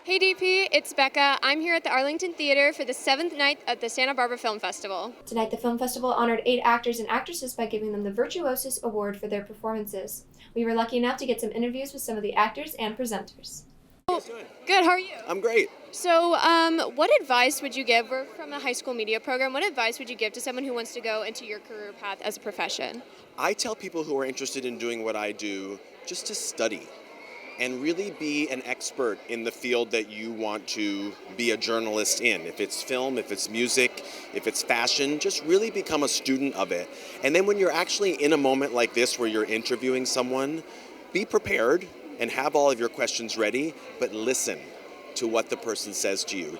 Hey DP, it's Becca. I'm here at the Arlington Theater for the 7th night of the Santa Barbara Film Festival. Tonight, the film festival honored 8 actors and actresses by giving them the Virtuosos Award for their performances. We were lucky enough to get some interviews with some of the actors and presenters. Good, how are you? I'm great. So, what advice would you give? We're from a high school media program. What advice would you give to someone who wants to go into your career path as a profession? I tell people who are interested in doing what I do just to study and really be an expert in the field that you want to be a journalist in. If it's film, if it's music, if it's fashion, just really become a student of it. And then when you're actually in a moment like this where you're interviewing someone, be prepared and have all of your questions ready, but listen to what the person says to you.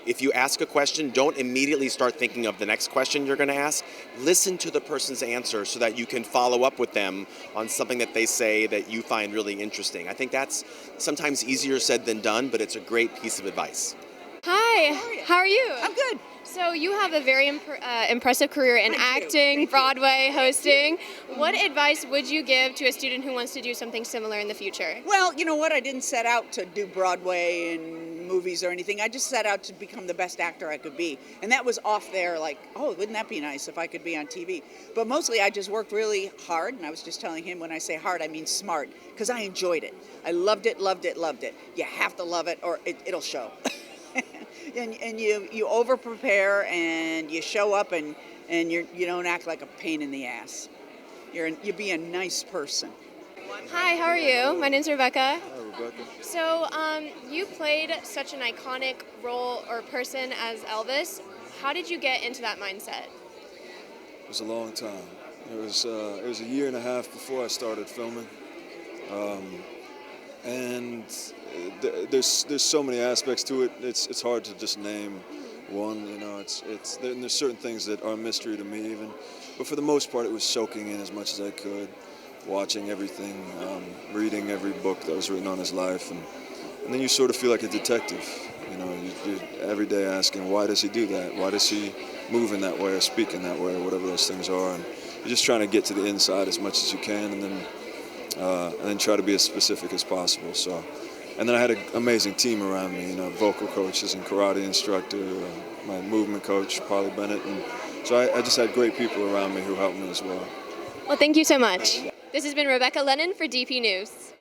If you ask a question, don't immediately start thinking of the next question you're going to ask. Listen to the person's answer so that you can follow up with them on something that they say that you find really interesting. I think that's sometimes easier said than done, but it's a great piece of advice. Hi, how are you? I'm good. So you have a very impressive career in acting, Broadway, hosting. What advice would you give to a student who wants to do something similar in the future? Well, you know what? I didn't set out to do Broadway and movies or anything. I just set out to become the best actor I could be. And that was off there like, oh, wouldn't that be nice if I could be on TV? But mostly I just worked really hard. And I was just telling him when I say hard, I mean smart, because I enjoyed it. I loved it, loved it, loved it. You have to love it or it'll show. And you over prepare and you show up and you don't act like a pain in the ass. You be a nice person. Hi, how are you? My name's Rebecca. Hi, Rebecca. So you played such an iconic role or person as Elvis. How did you get into that mindset? It was a long time. It was a year and a half before I started filming, and there's so many aspects to it. It's hard to just name one. You know, there's certain things that are a mystery to me even, but for the most part, it was soaking in as much as I could, watching everything, reading every book that was written on his life, and then you sort of feel like a detective. You know, you're every day asking, why does he do that? Why does he move in that way or speak in that way or whatever those things are? And you're just trying to get to the inside as much as you can, and then try to be as specific as possible. So, and then I had an amazing team around me. You know, vocal coaches and karate instructor, my movement coach, Polly Bennett, and so I just had great people around me who helped me as well. Well, thank you so much. This has been Rebecca Lennon for DP News.